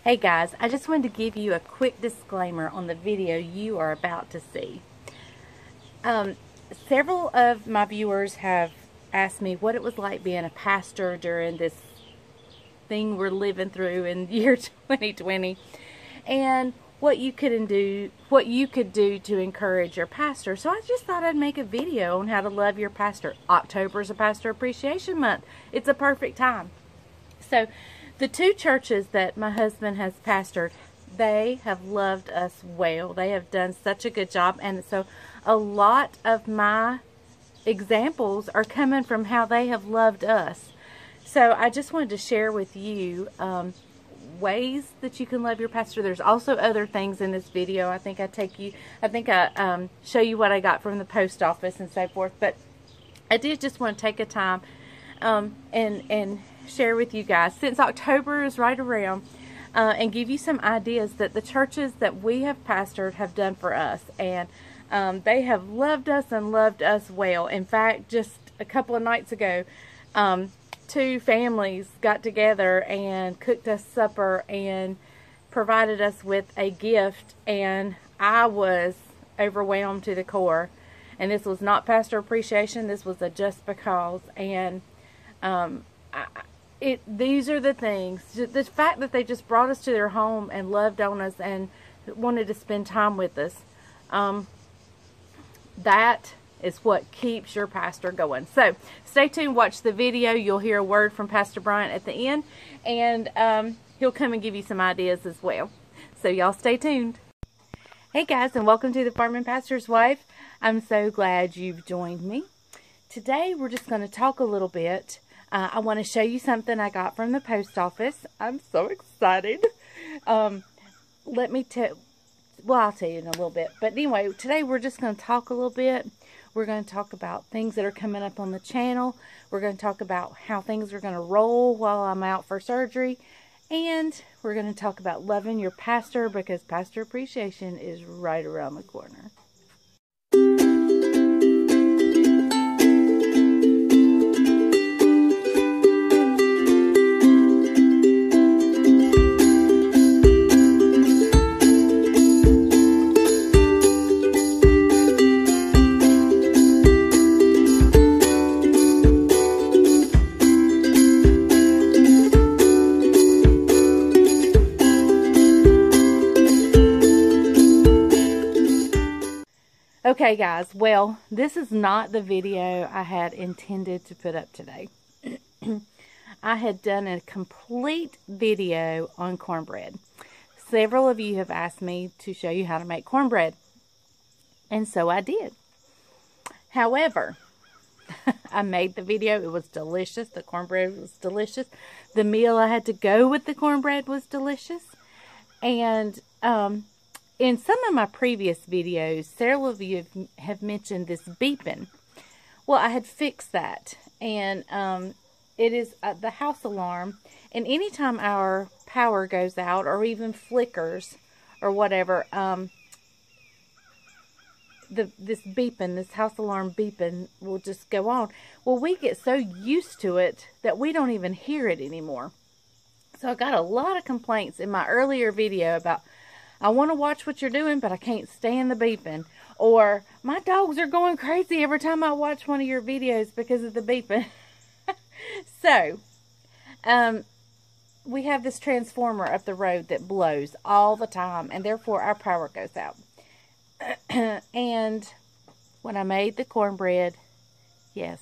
Hey guys, I just wanted to give you a quick disclaimer on the video you are about to see. Several of my viewers have asked me what it was like being a pastor during this thing we're living through in year 2020 and what you could do to encourage your pastor. So I just thought I'd make a video on how to love your pastor. October is a Pastor Appreciation Month. It's a perfect time. So the two churches that my husband has pastored, they have loved us well. They have done such a good job. And so a lot of my examples are coming from how they have loved us. So I just wanted to share with you ways that you can love your pastor. There's also other things in this video. I think I show you what I got from the post office and so forth. But I did just want to take a time and share with you guys, since October is right around, and give you some ideas that the churches that we have pastored have done for us. And they have loved us and loved us well. In fact, just a couple of nights ago, two families got together and cooked us supper and provided us with a gift, and I was overwhelmed to the core. And this was not pastor appreciation, this was a just because. And these are the things, the fact that they just brought us to their home and loved on us and wanted to spend time with us, that is what keeps your pastor going. So stay tuned, watch the video. You'll hear a word from Pastor Bryant at the end, and he'll come and give you some ideas as well. So y'all stay tuned. Hey guys, and welcome to the Farming Pastor's Wife. I'm so glad you've joined me. Today we're just going to talk a little bit. I want to show you something I got from the post office. I'm so excited. I'll tell you in a little bit. But anyway, today we're just going to talk a little bit. We're going to talk about things that are coming up on the channel. We're going to talk about how things are going to roll while I'm out for surgery. And we're going to talk about loving your pastor, because pastor appreciation is right around the corner. Okay guys, well, this is not the video I had intended to put up today. I had done a complete video on cornbread. Several of you have asked me to show you how to make cornbread, and so I did. However, I made the video. It was delicious. The cornbread was delicious. The meal I had to go with the cornbread was delicious. And in some of my previous videos, several of you have mentioned this beeping. Well, I had fixed that, and it is the house alarm. And anytime our power goes out or even flickers or whatever, this beeping, this house alarm beeping will just go on. Well, we get so used to it that we don't even hear it anymore. So I got a lot of complaints in my earlier video about, I want to watch what you're doing, but I can't stand the beeping. Or, my dogs are going crazy every time I watch one of your videos because of the beeping. So, we have this transformer up the road that blows all the time, and therefore our power goes out. And when I made the cornbread, yes,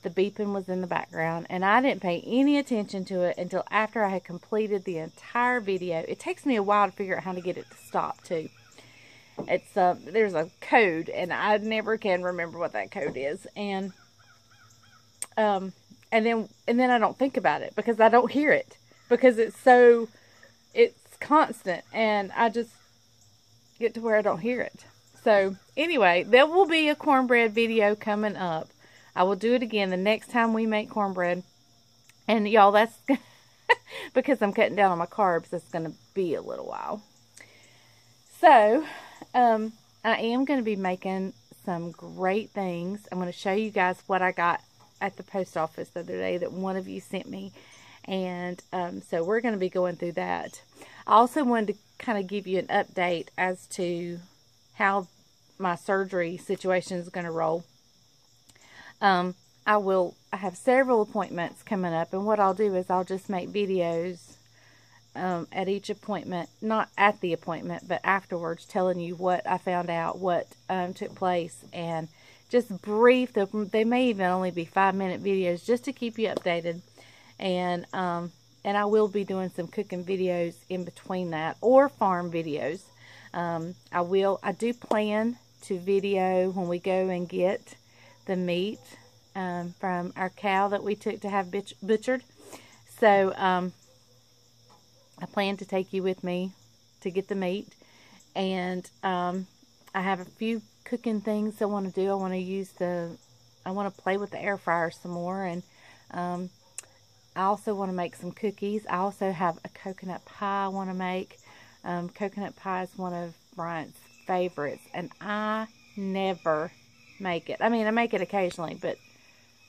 the beeping was in the background, and I didn't pay any attention to it until after I had completed the entire video. It takes me a while to figure out how to get it to stop too. It's there's a code, and I never can remember what that code is, and then I don't think about it because I don't hear it, because it's constant, and I just get to where I don't hear it. So anyway, there will be a cornbread video coming up. I will do it again the next time we make cornbread. And y'all, that's because I'm cutting down on my carbs, that's going to be a little while. So, I am going to be making some great things. I'm going to show you guys what I got at the post office the other day that one of you sent me. And so we're going to be going through that. I also wanted to kind of give you an update as to how my surgery situation is going to roll. I have several appointments coming up, and what I'll do is I'll just make videos at each appointment, not at the appointment, but afterwards, telling you what I found out, what took place, and just brief. They may even only be 5-minute videos just to keep you updated. And I will be doing some cooking videos in between that, or farm videos. I do plan to video when we go and get the meat from our cow that we took to have butchered. So I plan to take you with me to get the meat, and I have a few cooking things I want to do. I want to play with the air fryer some more, and I also want to make some cookies. I also have a coconut pie I want to make. Coconut pie is one of Bryant's favorites, and I never make it. I mean, I make it occasionally, but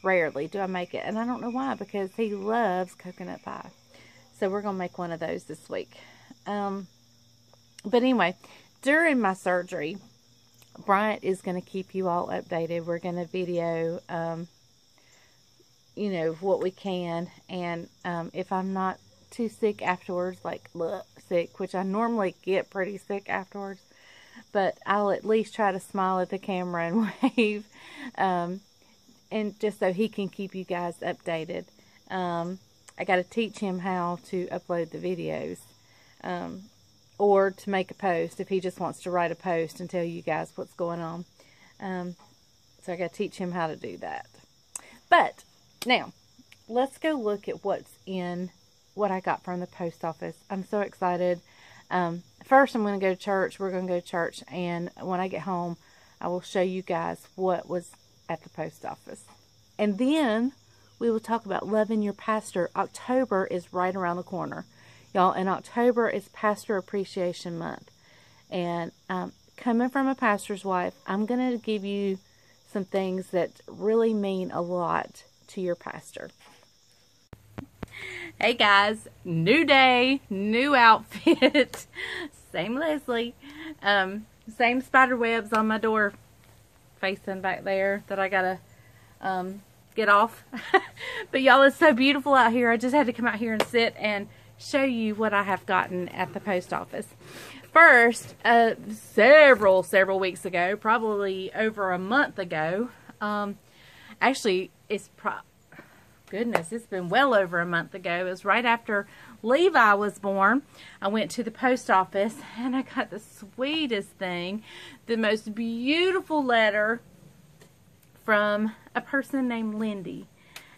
rarely do I make it. And I don't know why, because he loves coconut pie. So we're going to make one of those this week. But anyway, during my surgery, Bryant is going to keep you all updated. We're going to video what we can, and if I'm not too sick afterwards, like sick, which I normally get pretty sick afterwards, but I'll at least try to smile at the camera and wave, and just so he can keep you guys updated. I got to teach him how to upload the videos, or to make a post if he just wants to write a post and tell you guys what's going on. So I got to teach him how to do that. But now, let's go look at what I got from the post office. I'm so excited. First, I'm going to go to church. We're going to go to church, and when I get home, I will show you guys what was at the post office. And then we will talk about loving your pastor. October is right around the corner, y'all, and October is Pastor Appreciation Month. And coming from a pastor's wife, I'm going to give you some things that really mean a lot to your pastor. Hey guys, new day, new outfit, same Leslie, same spider webs on my door facing back there that I gotta get off. But y'all, it's so beautiful out here. I just had to come out here and sit and show you what I have gotten at the post office. First, several weeks ago, probably over a month ago, actually it's it's been well over a month ago. It was right after Levi was born. I went to the post office and I got the sweetest thing, the most beautiful letter from a person named Lindy.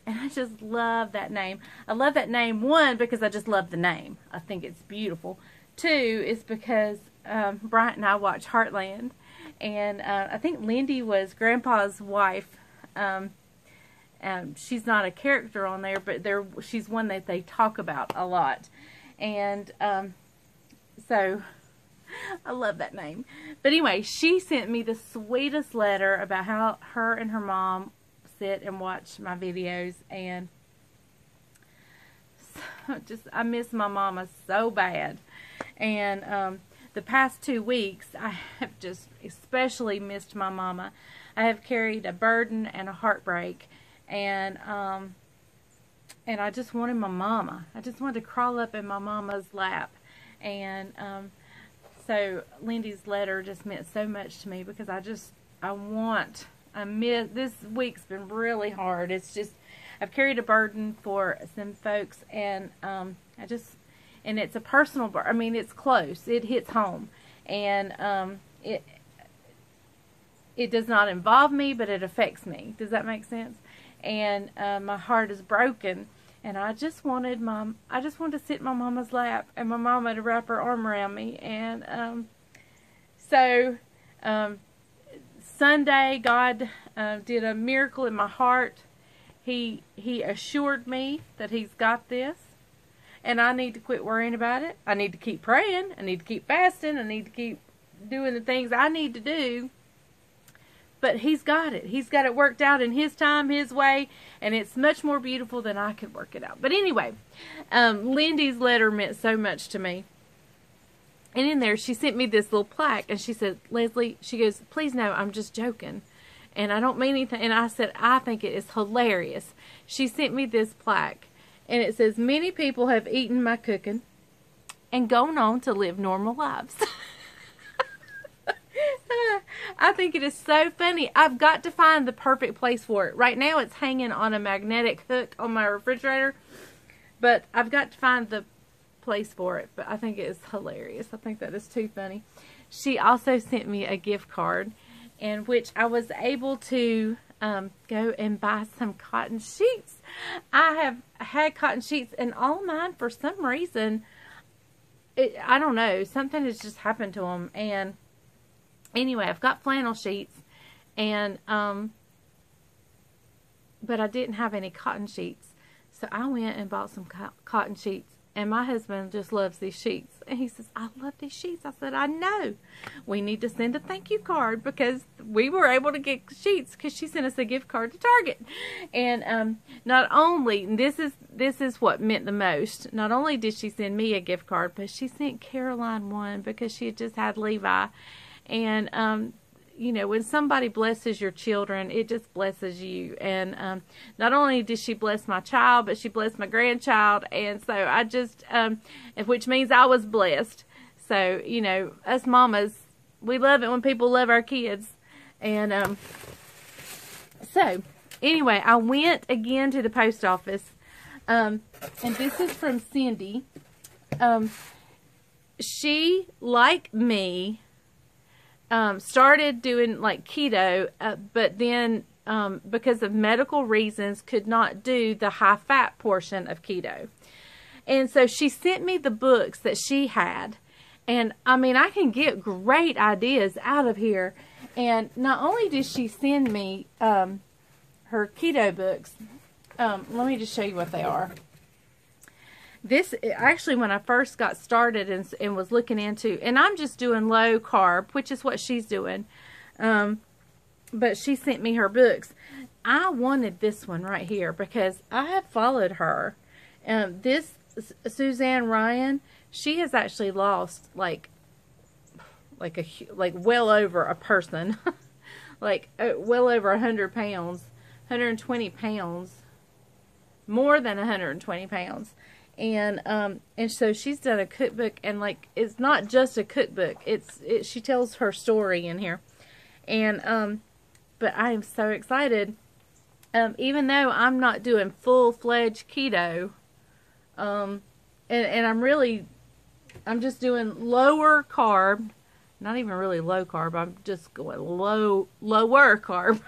And I just love that name. I love that name, one, because I just love the name. I think it's beautiful. Two, is because Bryant and I watch Heartland. And I think Lindy was Grandpa's wife. She's not a character on there, but she's one that they talk about a lot. And so I love that name. But anyway, she sent me the sweetest letter about how her and her mom sit and watch my videos. And I miss my mama so bad. And the past 2 weeks, I have just especially missed my mama. I have carried a burden and a heartbreak. And I just wanted my mama. I just wanted to crawl up in my mama's lap. And so Lindy's letter just meant so much to me, because this week's been really hard. It's just, I've carried a burden for some folks, and and it's a personal burden. I mean, it's close. It hits home. And it does not involve me, but it affects me. Does that make sense? And my heart is broken, and I just wanted to sit in my mama's lap, and my mama to wrap her arm around me. And so Sunday, God did a miracle in my heart. He assured me that He's got this, and I need to quit worrying about it. I need to keep praying. I need to keep fasting. I need to keep doing the things I need to do. but he's got it. He's got it worked out in his time, his way, and it's much more beautiful than I could work it out. But anyway, Lindy's letter meant so much to me. And in there, she sent me this little plaque, and she said, Leslie, she goes, please know I'm just joking, and I don't mean anything. And I said, I think it is hilarious. She sent me this plaque, and it says, many people have eaten my cooking and gone on to live normal lives. I think it is so funny. I've got to find the perfect place for it. Right now, it's hanging on a magnetic hook on my refrigerator, but I've got to find the place for it. But I think it is hilarious. I think that is too funny. She also sent me a gift card, in which I was able to go and buy some cotton sheets. I have had cotton sheets, and all mine, for some reason, I don't know, something has just happened to them. And anyway, I've got flannel sheets, and but I didn't have any cotton sheets, so I went and bought some cotton sheets. And my husband just loves these sheets. And he says, I love these sheets. I said, I know. We need to send a thank you card, because we were able to get sheets because she sent us a gift card to Target. And not only, this is what meant the most, not only did she send me a gift card, but she sent Caroline one, because she had just had Levi. And you know, when somebody blesses your children, it just blesses you. And not only did she bless my child, but she blessed my grandchild. And so I just, which means I was blessed. So, you know, us mamas, we love it when people love our kids. And so, anyway, I went again to the post office. And this is from Cindy. She, like me, started doing like keto, but then because of medical reasons could not do the high fat portion of keto. And so she sent me the books that she had, and I mean, I can get great ideas out of here. And not only did she send me her keto books, let me just show you what they are. This, actually, when I first got started and was looking into, and I'm just doing low carb, which is what she's doing, but she sent me her books. I wanted this one right here, because I have followed her. This, Suzanne Ryan, she has actually lost like well over a person, like well over 100 pounds, 120 pounds, more than 120 pounds. And so she's done a cookbook, and like, it's not just a cookbook, she tells her story in here. And but I am so excited, even though I'm not doing full-fledged keto, and I'm just doing lower carb, not even really low carb, I'm just going lower carb.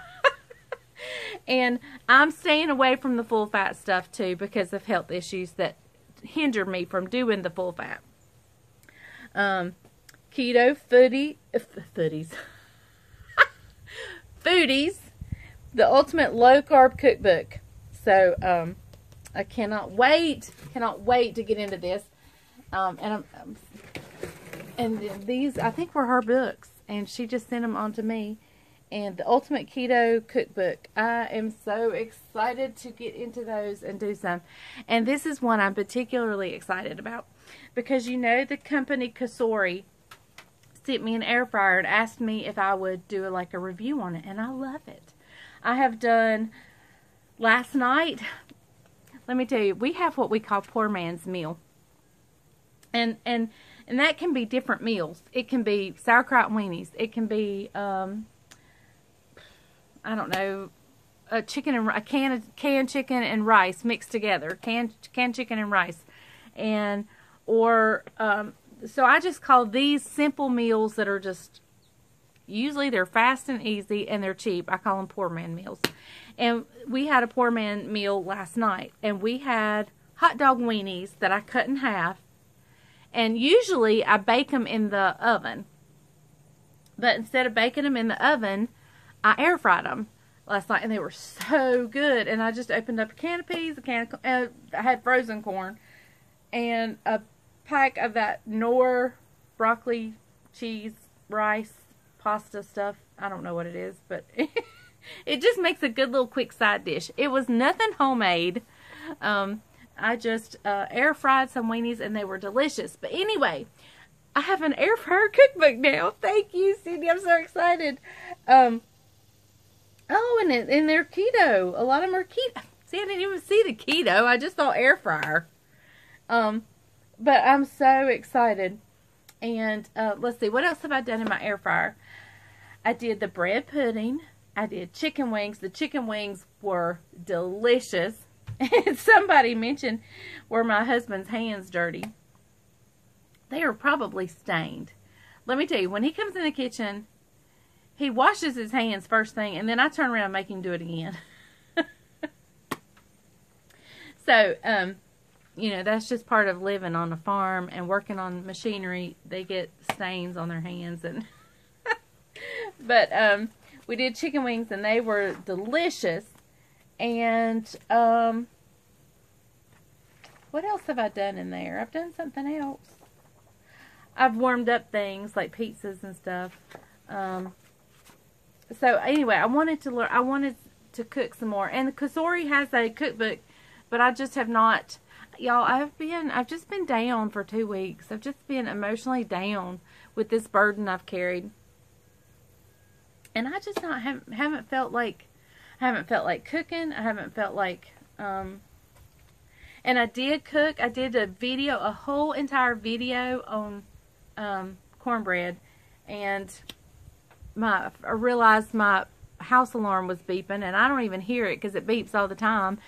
And I'm staying away from the full fat stuff too, because of health issues that hinder me from doing the full fat. Keto Foodies, the ultimate low carb cookbook. So I cannot wait to get into this. And these, I think, were her books, and she just sent them on to me. And the Ultimate Keto Cookbook. I am so excited to get into those and do some. And this is one I'm particularly excited about, because you know the company Cosori sent me an air fryer and asked me if I would do like a review on it, and I love it. I have done last night. Let me tell you, we have what we call poor man's meal, and that can be different meals. It can be sauerkraut and weenies. It can be I don't know, a canned chicken and rice mixed together, canned chicken and rice, so I just call these simple meals that are just, usually they're fast and easy and they're cheap. I call them poor man meals. And we had a poor man meal last night, and we had hot dog weenies that I cut in half, and usually I bake them in the oven, but instead of baking them in the oven, I air fried them last night, and they were so good. And I just opened up a can of peas, I had frozen corn, and a pack of that Knorr broccoli cheese rice pasta stuff. I don't know what it is, but it just makes a good little quick side dish. It was nothing homemade. I just air fried some weenies and they were delicious. But anyway, I have an air fryer cookbook now. Thank you, Cindy. I'm so excited. Oh, and they're keto. A lot of them are keto. See, I didn't even see the keto. I just saw air fryer. But I'm so excited. And let's see, what else have I done in my air fryer? I did the bread pudding. I did chicken wings. The chicken wings were delicious. And somebody mentioned, were my husband's hands dirty? They are probably stained. Let me tell you, when he comes in the kitchen, he washes his hands first thing, and then I turn around and make him do it again. So, you know, that's just part of living on a farm and working on machinery. They get stains on their hands. And but we did chicken wings, and they were delicious. And what else have I done in there? I've done something else. I've warmed up things like pizzas and stuff. So anyway, I wanted to learn. I wanted to cook some more. And Cosori has a cookbook, but I just have not. Y'all, I've just been down for 2 weeks. I've just been emotionally down with this burden I've carried, and I just haven't felt like cooking. I haven't felt like and I did cook. I did a whole entire video on cornbread, and I realized my house alarm was beeping, and I don't even hear it because it beeps all the time.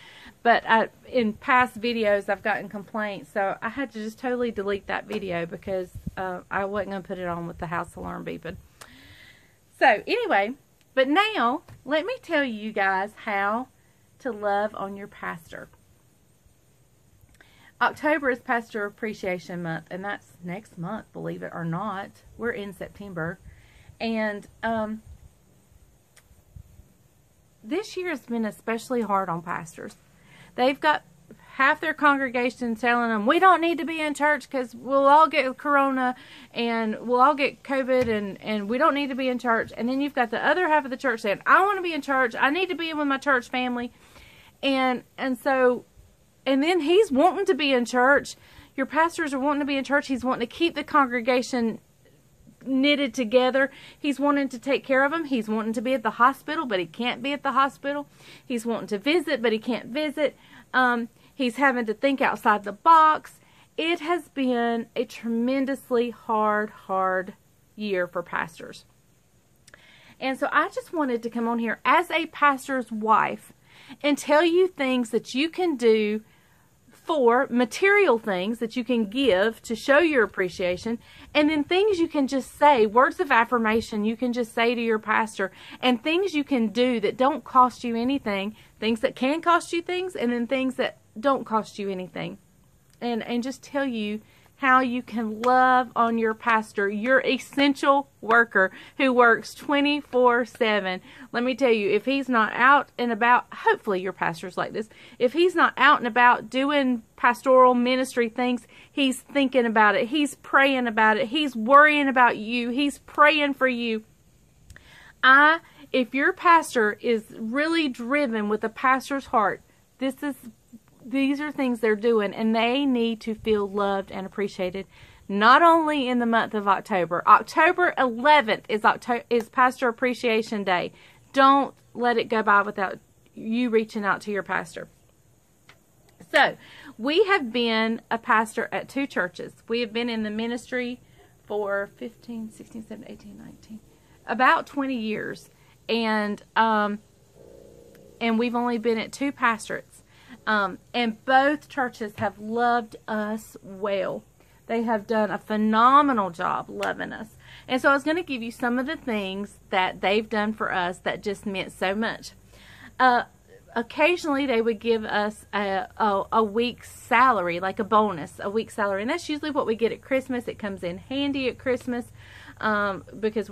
But in past videos, I've gotten complaints, so I had to just totally delete that video because I wasn't going to put it on with the house alarm beeping. So anyway, but now let me tell you guys how to love on your pastor. October is Pastor Appreciation Month, and that's next month, believe it or not. We're in September. And this year has been especially hard on pastors. They've got half their congregation telling them, we don't need to be in church because we'll all get corona and we'll all get COVID and we don't need to be in church. And then you've got the other half of the church saying, I want to be in church. I need to be with my church family. And then he's wanting to be in church. Your pastors are wanting to be in church. He's wanting to keep the congregation knitted together. He's wanting to take care of them. He's wanting to be at the hospital, but he can't be at the hospital. He's wanting to visit, but he can't visit. He's having to think outside the box. It has been a tremendously hard year for pastors. And so I just wanted to come on here as a pastor's wife and tell you things that you can do, for material things that you can give to show your appreciation, and then things you can just say, words of affirmation you can just say to your pastor, and things you can do that don't cost you anything, things that can cost you things, and then things that don't cost you anything. And just tell you how you can love on your pastor, your essential worker who works 24/7. Let me tell you, if he's not out and about, hopefully your pastor's like this, if he's not out and about doing pastoral ministry things, he's thinking about it, he's praying about it, he's worrying about you, he's praying for you. If your pastor is really driven with a pastor's heart, these are things they're doing, and they need to feel loved and appreciated. Not only in the month of October. October 11th is Pastor Appreciation Day. Don't let it go by without you reaching out to your pastor. So, we have been a pastor at 2 churches. We have been in the ministry for 15, 16, 17, 18, 19, about 20 years. And we've only been at 2 pastorates. And both churches have loved us well. They have done a phenomenal job loving us. And so I was going to give you some of the things that they've done for us that just meant so much. Occasionally they would give us a week's salary, like a bonus, a week's salary. And that's usually what we get at Christmas. It comes in handy at Christmas because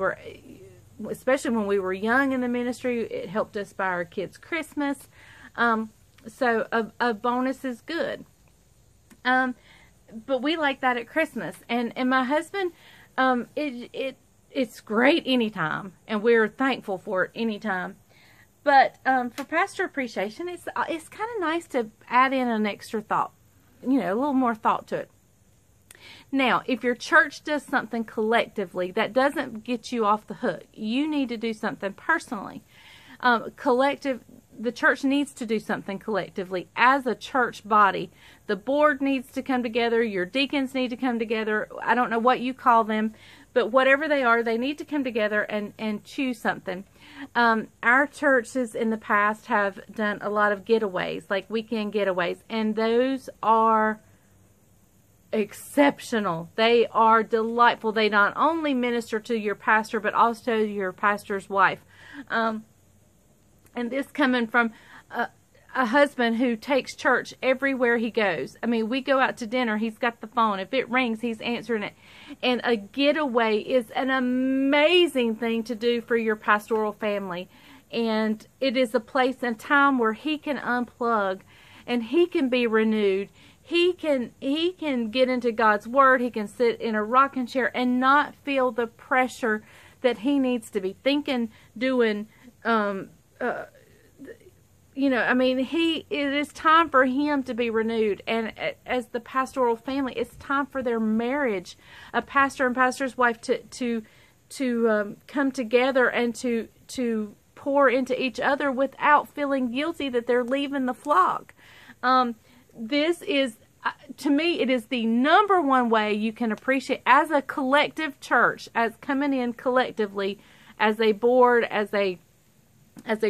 especially when we were young in the ministry, it helped us buy our kids Christmas. So a bonus is good. But we like that at Christmas. And my husband, it's great anytime, and we're thankful for it anytime. But for pastor appreciation, it's kind of nice to add in an extra thought, a little more thought to it. Now, if your church does something collectively, that doesn't get you off the hook. You need to do something personally. The church needs to do something collectively as a church body. The board needs to come together. Your deacons need to come together. I don't know what you call them, but whatever they are, they need to come together and choose something. Our churches in the past have done a lot of getaways, like weekend getaways, and those are exceptional. They are delightful. They not only minister to your pastor, but also your pastor's wife. And this coming from a husband who takes church everywhere he goes. I mean, we go out to dinner, he's got the phone. If it rings, he's answering it. And a getaway is an amazing thing to do for your pastoral family. And it is a place and time where he can unplug and he can be renewed. He can get into God's Word. He can sit in a rocking chair and not feel the pressure that he needs to be thinking, doing, it is time for him to be renewed. And as the pastoral family, it's time for their marriage, a pastor and pastor's wife to come together and to pour into each other without feeling guilty that they're leaving the flock. This is, to me, it is the number one way you can appreciate as a collective church, as coming in collectively, as a board, as a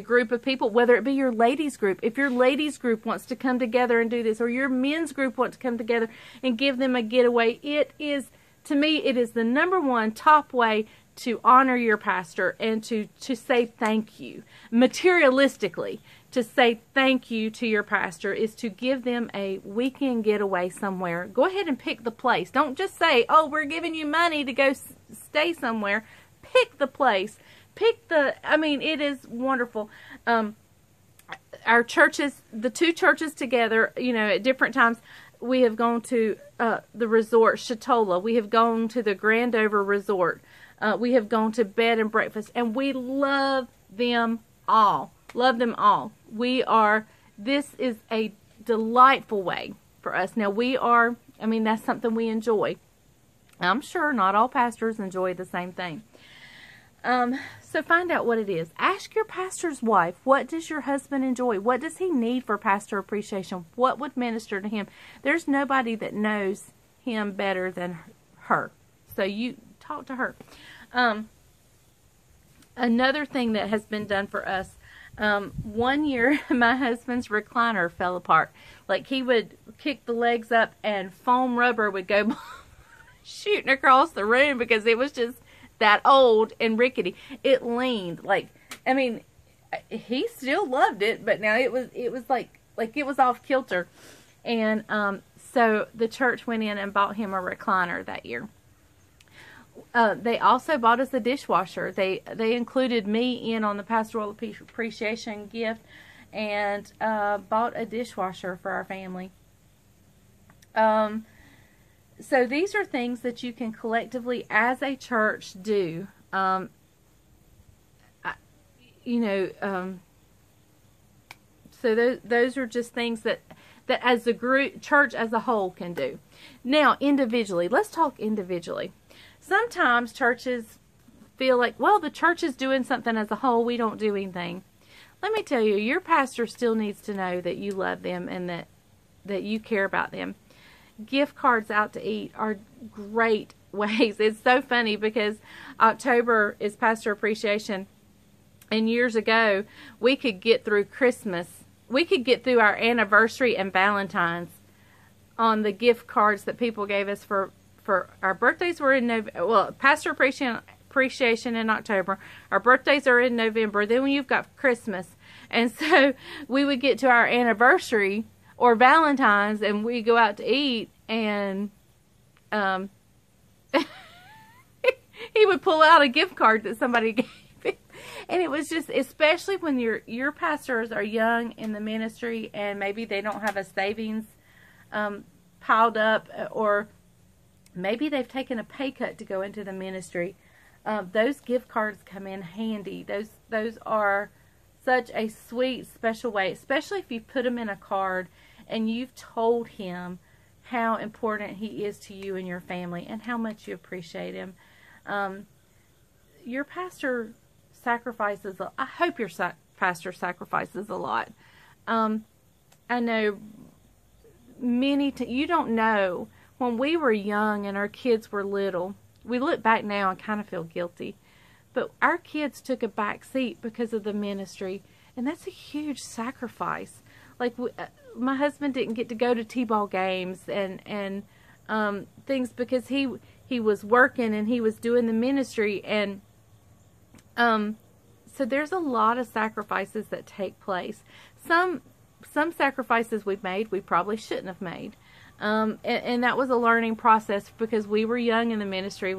group of people, whether it be your ladies group. If your ladies group wants to come together and do this, or your men's group wants to come together and give them a getaway, it is, to me, it is the number one top way to honor your pastor and to say thank you. Materialistically, to say thank you to your pastor is to give them a weekend getaway somewhere. Go ahead and pick the place. Don't just say, oh, we're giving you money to go stay somewhere. Pick the place. It is wonderful. Our churches, the two churches together, at different times, we have gone to the resort, Chatola. We have gone to the Grandover Resort. We have gone to bed and breakfast, and we love them all. Love them all. This is a delightful way for us. Now that's something we enjoy. I'm sure not all pastors enjoy the same thing. So find out what it is. Ask your pastor's wife, what does your husband enjoy? What does he need for pastor appreciation? What would minister to him? There's nobody that knows him better than her. So you talk to her. Another thing that has been done for us, one year my husband's recliner fell apart. Like, he would kick the legs up and foam rubber would go shooting across the room because it was just that old and rickety. It leaned he still loved it, but now it was like it was off kilter. And so the church went in and bought him a recliner that year. They also bought us a dishwasher. They included me in on the pastoral appreciation gift and bought a dishwasher for our family. So these are things that you can collectively, as a church, do. So those are just things that as a group, church as a whole can do. Now, individually, let's talk individually. Sometimes churches feel like, well, the church is doing something as a whole, we don't do anything. Let me tell you, your pastor still needs to know that you love them and that you care about them. Gift cards out to eat are great ways. It's so funny because October is Pastor Appreciation, and years ago we could get through Christmas. We could get through our anniversary and Valentine's on the gift cards that people gave us for our birthdays. Were in November. Well, Pastor Appreciation in October. Our birthdays are in November. Then you've got Christmas, and so we would get to our anniversary or Valentine's, and we go out to eat, and he would pull out a gift card that somebody gave him. And it was just, especially when your pastors are young in the ministry, and maybe they don't have a savings piled up, or maybe they've taken a pay cut to go into the ministry. those gift cards come in handy. Those are such a sweet, special way, especially if you put them in a card and you've told him how important he is to you and your family and how much you appreciate him. Your pastor sacrifices, I hope your pastor sacrifices a lot. I know you don't know, when we were young and our kids were little, we look back now and kind of feel guilty, but our kids took a back seat because of the ministry, and that's a huge sacrifice. Like, my husband didn't get to go to t-ball games and things because he was working and he was doing the ministry, and so there's a lot of sacrifices that take place. Some sacrifices we've made we probably shouldn't have made, and that was a learning process because we were young in the ministry.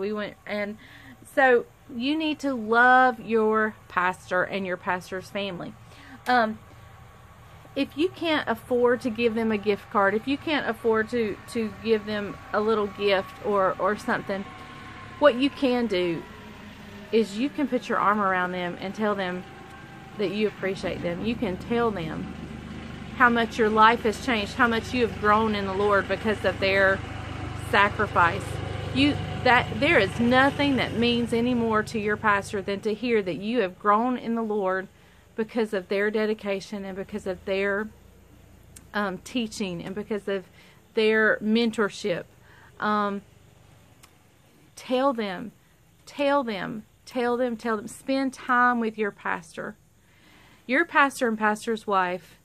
And so you need to love your pastor and your pastor's family. If you can't afford to give them a gift card, if you can't afford to give them a little gift or something, what you can do is you can put your arm around them and tell them that you appreciate them. You can tell them how much your life has changed, how much you have grown in the Lord because of their sacrifice. There is nothing that means any more to your pastor than to hear that you have grown in the Lord because of their dedication and because of their teaching and because of their mentorship. Tell them. Spend time with your pastor. Your pastor and pastor's wife,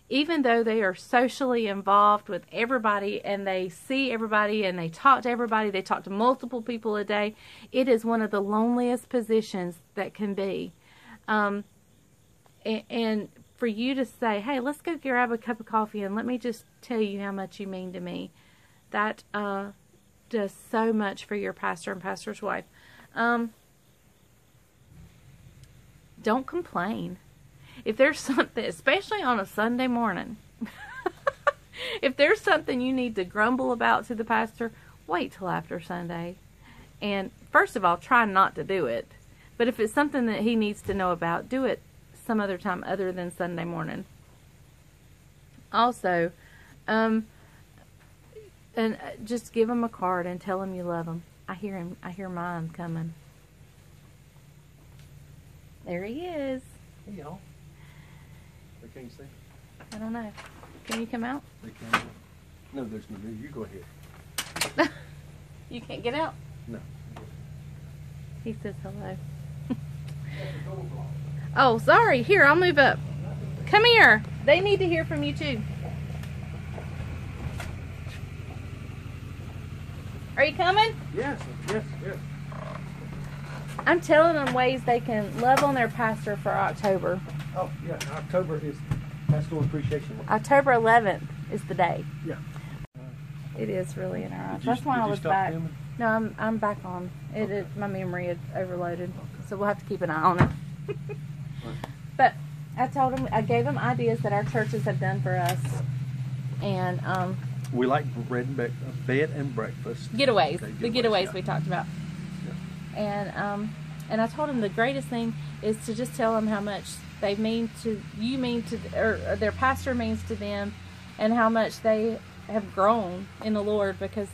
even though they are socially involved with everybody and they see everybody and they talk to everybody, they talk to multiple people a day, it is one of the loneliest positions that can be. And for you to say, hey, let's go grab a cup of coffee and let me just tell you how much you mean to me, that does so much for your pastor and pastor's wife. Don't complain. If there's something, especially on a Sunday morning, if there's something you need to grumble about to the pastor, wait till after Sunday. And first of all, try not to do it. But if it's something that he needs to know about, do it some other time other than Sunday morning. Also, and just give him a card and tell him you love him. I hear mine coming. There he is. Hey, y'all. They can't see. I don't know. Can you come out? They can't. No, there's no need. You go ahead. You can't get out? No. He says hello. Oh, sorry. Here, I'll move up. Come here. They need to hear from you too. Are you coming? Yes. I'm telling them ways they can love on their pastor for October. Oh, yeah. October is Pastoral Appreciation Month. October 11th is the day. Yeah. It is really in our eyes. That's why I was back. Filming? No, I'm back on. My memory is overloaded, so we'll have to keep an eye on it. But I gave them ideas that our churches have done for us, and we like bed and breakfast. Getaways. Okay, The getaways yeah. we talked about. Yeah. And I told them the greatest thing is to just tell them how much they mean to you, or their pastor means to them, and how much they have grown in the Lord, because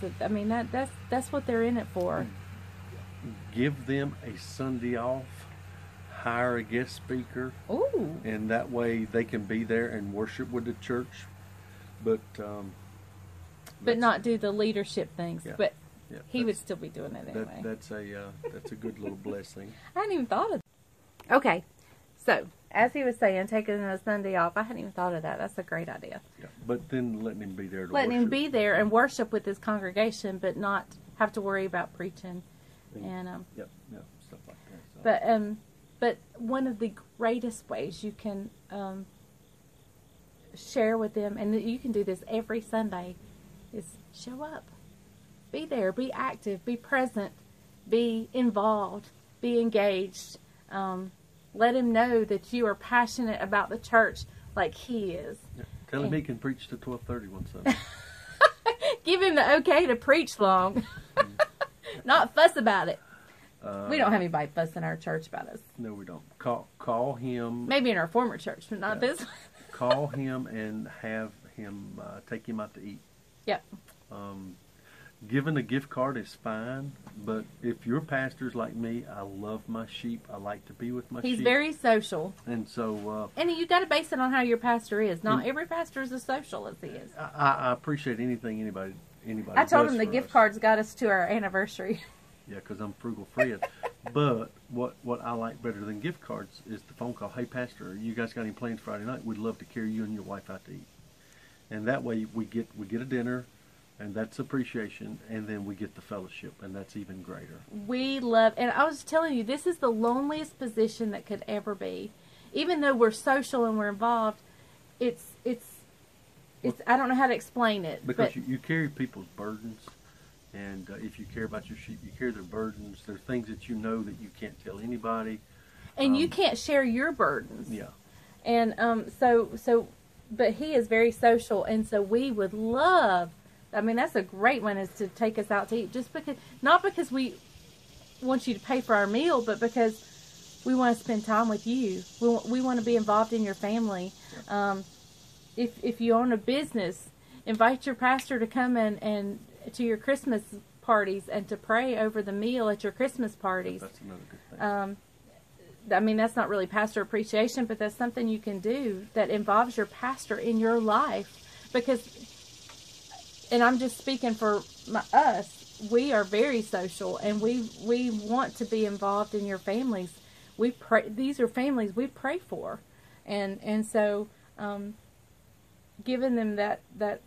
that's what they're in it for. Give them a Sunday off. Hire a guest speaker. Ooh. And that way they can be there and worship with the church, but not do the leadership things. Yeah. But yeah, he would still be doing it anyway. That's a good little blessing. I hadn't even thought of that. Okay, so as he was saying, taking a Sunday off, I hadn't even thought of that. That's a great idea. Yeah, but then letting him be there to letting worship. him be there and worship with his congregation, but not have to worry about preaching and Yep, stuff like that. So. But one of the greatest ways you can share with them, and you can do this every Sunday, is show up. Be there. Be active. Be present. Be involved. Be engaged. Let him know that you are passionate about the church like he is. Yeah. Tell him he can preach to 12:30 one Sunday. Give him the okay to preach long. Not fuss about it. We don't have anybody fussing our church about us. No, we don't. Call him. Maybe in our former church, but not this one. Call him and have him take him out to eat. Yep. Giving a gift card is fine, but if your pastor's like me, I love my sheep. I like to be with my sheep. He's very social. And so... and you got to base it on how your pastor is. Not every pastor is as social as he is. I appreciate anything anybody I told him the gift us. cards got us to our anniversary. Yeah, because I'm frugal Fred. But what I like better than gift cards is the phone call. Hey, Pastor, you guys got any plans Friday night? We'd love to carry you and your wife out to eat. And that way we get a dinner, and that's appreciation, and then we get the fellowship, and that's even greater. We love, and I was telling you, this is the loneliest position that could ever be. Even though we're social and we're involved, it's I don't know how to explain it. Because you carry people's burdens, and if you care about your sheep, you carry their burdens. There are things that you know that you can't tell anybody. And you can't share your burdens. Yeah. And but he is very social, and so we would love, I mean, that's a great one, is to take us out to eat. Just because, not because we want you to pay for our meal, but because we want to spend time with you. We want to be involved in your family. Yeah. If you own a business, invite your pastor to come and to your Christmas parties and to pray over the meal at your Christmas parties. That's another good thing. I mean, that's not really pastor appreciation, but that's something you can do that involves your pastor in your life. Because, and I'm just speaking for us, we are very social, and we want to be involved in your families. We pray; these are families we pray for, and so giving them that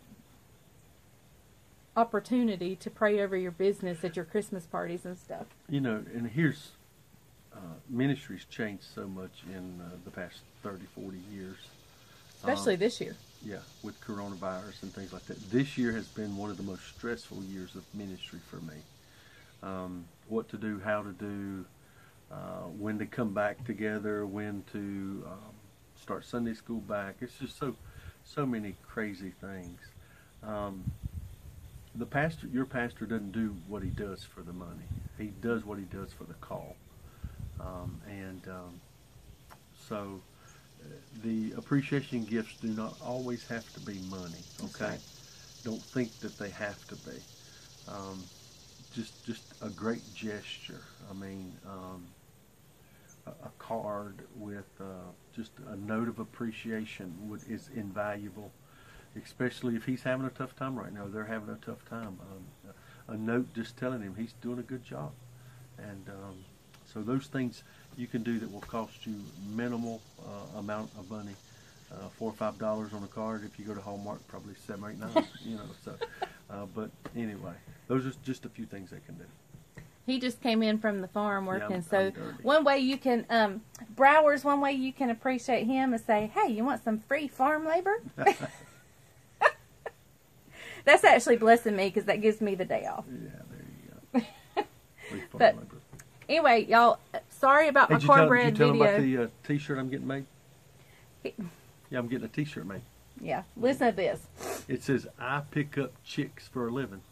opportunity to pray over your business at your Christmas parties and stuff. You know, and here's ministry's changed so much in the past 30, 40 years. Especially this year. Yeah, with coronavirus and things like that. This year has been one of the most stressful years of ministry for me. What to do, how to do, when to come back together, when to start Sunday school back. It's just so many crazy things. Your pastor doesn't do what he does for the money. He does what he does for the call. So the appreciation gifts do not always have to be money. Okay, right. Don't think that they have to be. Just a great gesture. I mean, a card with just a note of appreciation is invaluable. Especially if he's having a tough time right now. They're having a tough time. A note just telling him he's doing a good job. And so those things you can do that will cost you minimal amount of money. $4 or $5 on a card. If you go to Hallmark, probably $7 or $8, you know. So, but anyway, those are just a few things they can do. He just came in from the farm working, I'm so dirty. one way you can, Browers, one way you can appreciate him is say, hey, you want some free farm labor? That's actually blessing me because that gives me the day off. Yeah, there you go. Free farm But labor. anyway, y'all, sorry about my cornbread Did you tell video. him about the T-shirt I'm getting made? Yeah, I'm getting a T-shirt made. Yeah, listen to this. It says, I pick up chicks for a living.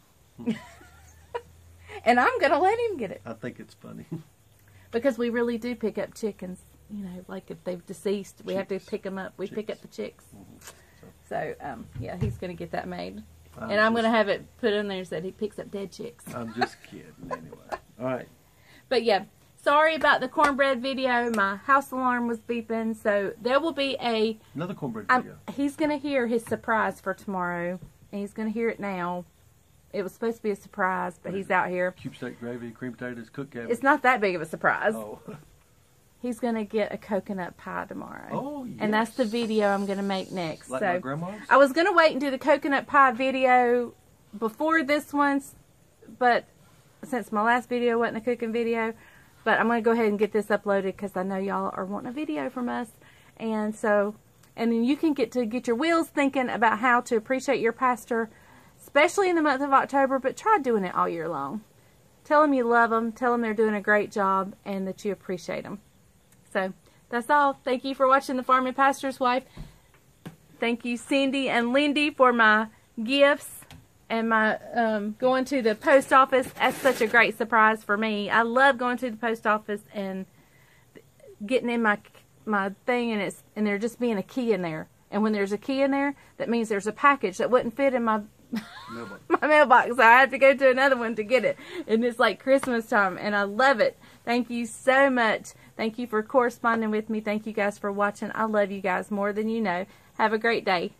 And I'm going to let him get it. I think it's funny. Because we really do pick up chickens. You know, like if they've deceased, we have to pick them up. We pick up the chicks. Mm-hmm. So, yeah, he's going to get that made. And I'm going to have it put in there that he picks up dead chicks. I'm just kidding, anyway. All right. But, yeah, sorry about the cornbread video. My house alarm was beeping. So, there will be another cornbread video. He's going to hear his surprise for tomorrow. And he's going to hear it now. It was supposed to be a surprise, but he's out here. Cube steak gravy, cream potatoes, cooked cabbage. It's not that big of a surprise. Oh. He's going to get a coconut pie tomorrow. Oh, yes. And that's the video I'm going to make next. Like so my grandma's? I was going to wait and do the coconut pie video before this one, but since my last video wasn't a cooking video, but I'm going to go ahead and get this uploaded because I know y'all are wanting a video from us. And so, and then you can get your wheels thinking about how to appreciate your pastor, especially in the month of October, but try doing it all year long. Tell them you love them. Tell them they're doing a great job and that you appreciate them. So, that's all. Thank you for watching The Farming Pastor's Wife. Thank you, Cindy and Lindy, for my gifts. And my going to the post office, that's such a great surprise for me. I love going to the post office and getting in my thing, and there just being a key in there. And when there's a key in there, that means there's a package that wouldn't fit in my mailbox. So I have to go to another one to get it. And it's like Christmas time, and I love it. Thank you so much. Thank you for corresponding with me. Thank you guys for watching. I love you guys more than you know. Have a great day.